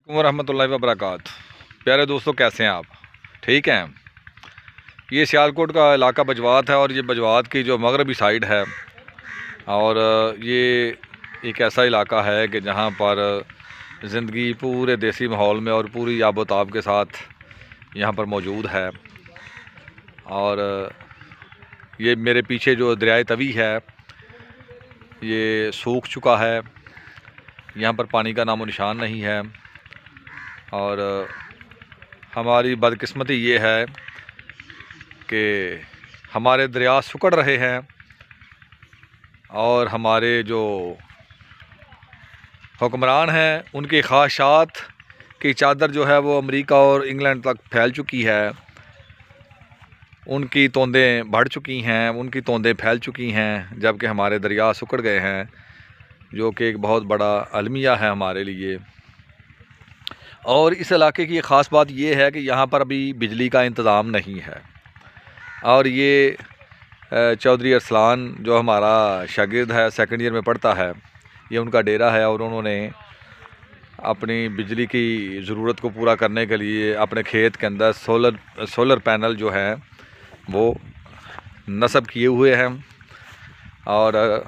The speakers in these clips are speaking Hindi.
रहमतुल्लाहि व बरकातहू। प्यारे दोस्तों, कैसे हैं आप? ठीक हैं। ये सियालकोट का इलाका बजवात है और ये बजवात की जो मगरबी साइड है और ये एक ऐसा इलाका है कि जहाँ पर ज़िंदगी पूरे देसी माहौल में और पूरी आबोताब के साथ यहाँ पर मौजूद है। और ये मेरे पीछे जो दरियाए तवी है ये सूख चुका है, यहाँ पर पानी का नामो निशान नहीं है। और हमारी बदकिस्मती ये है कि हमारे दरिया सुकड़ रहे हैं और हमारे जो हुक्मरान हैं उनकी ख्वाहिशात की चादर जो है वो अमेरिका और इंग्लैंड तक फैल चुकी है। उनकी तोंदें बढ़ चुकी हैं, उनकी तोंदें फैल चुकी हैं, जबकि हमारे दरिया सुकड़ गए हैं, जो कि एक बहुत बड़ा अलमिया है हमारे लिए। और इस इलाके की ख़ास बात ये है कि यहाँ पर अभी बिजली का इंतज़ाम नहीं है। और ये चौधरी अरसलान जो हमारा शागिर्द है, सेकंड ईयर में पढ़ता है, ये उनका डेरा है और उन्होंने अपनी बिजली की ज़रूरत को पूरा करने के लिए अपने खेत के अंदर सोलर पैनल जो है वो नस्ब किए हुए हैं। और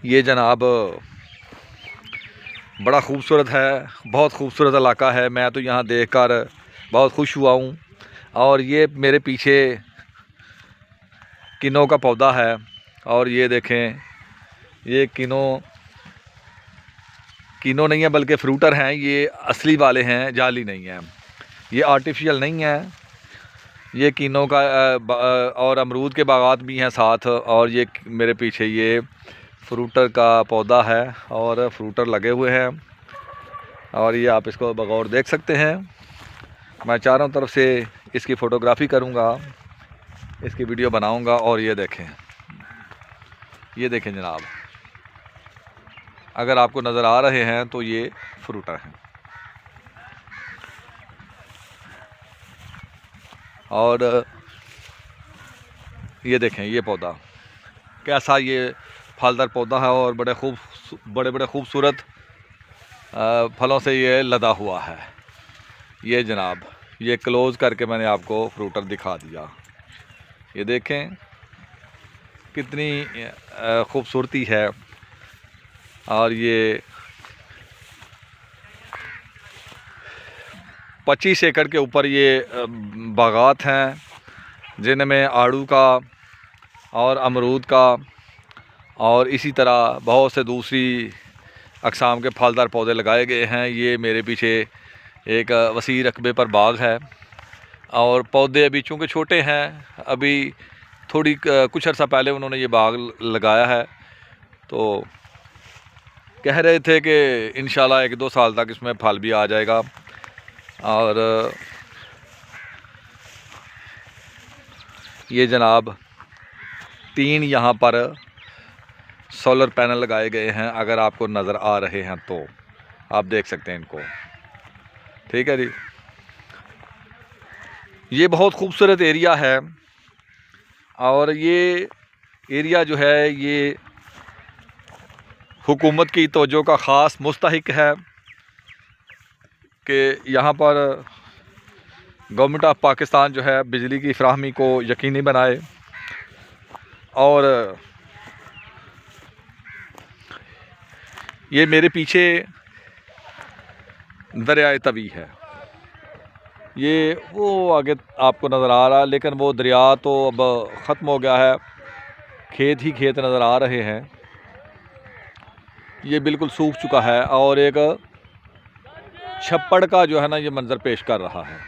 ये जनाब बड़ा ख़ूबसूरत है, बहुत ख़ूबसूरत इलाका है। मैं तो यहाँ देखकर बहुत खुश हुआ हूँ। और ये मेरे पीछे किन्नों का पौधा है और ये देखें, ये किन्नों नहीं है बल्कि फ्रूटर हैं। ये असली वाले हैं, जाली नहीं है, ये आर्टिफिशियल नहीं है। ये किन्नों का और अमरूद के बागात भी हैं साथ। और ये मेरे पीछे ये फ्रूटर का पौधा है और फ्रूटर लगे हुए हैं और ये आप इसको बगौर देख सकते हैं। मैं चारों तरफ से इसकी फ़ोटोग्राफ़ी करूँगा, इसकी वीडियो बनाऊँगा। और ये देखें जनाब, अगर आपको नज़र आ रहे हैं तो ये फ्रूटर हैं। और ये देखें ये पौधा कैसा, ये फलदार पौधा है और बड़े खूबसूरत फलों से ये लदा हुआ है। ये जनाब, ये क्लोज़ करके मैंने आपको फ्रूटर दिखा दिया। ये देखें कितनी खूबसूरती है। और ये 25 एकड़ के ऊपर ये बागात हैं, जिनमें आड़ू का और अमरूद का और इसी तरह बहुत से दूसरी अक़साम के फलदार पौधे लगाए गए हैं। ये मेरे पीछे एक वसी रकबे पर बाग है और पौधे अभी चूँकि छोटे हैं, अभी कुछ अर्सा पहले उन्होंने ये बाग लगाया है, तो कह रहे थे कि इंशाल्लाह 1-2 साल तक इसमें फल भी आ जाएगा। और ये जनाब 3 यहाँ पर सोलर पैनल लगाए गए हैं। अगर आपको नज़र आ रहे हैं तो आप देख सकते हैं इनको। ठीक है जी, ये बहुत खूबसूरत एरिया है। और ये एरिया जो है ये हुकूमत की तवज्जो का ख़ास मुस्तहिक है कि यहाँ पर गवर्नमेंट ऑफ पाकिस्तान जो है बिजली की फ़राहमी को यकीनी बनाए। और ये मेरे पीछे दरियाए तवी है, ये वो आगे आपको नज़र आ रहा है, लेकिन वो दरिया तो अब ख़त्म हो गया है, खेत ही खेत नज़र आ रहे हैं। ये बिल्कुल सूख चुका है और एक छप्पड़ का जो है ना ये मंज़र पेश कर रहा है।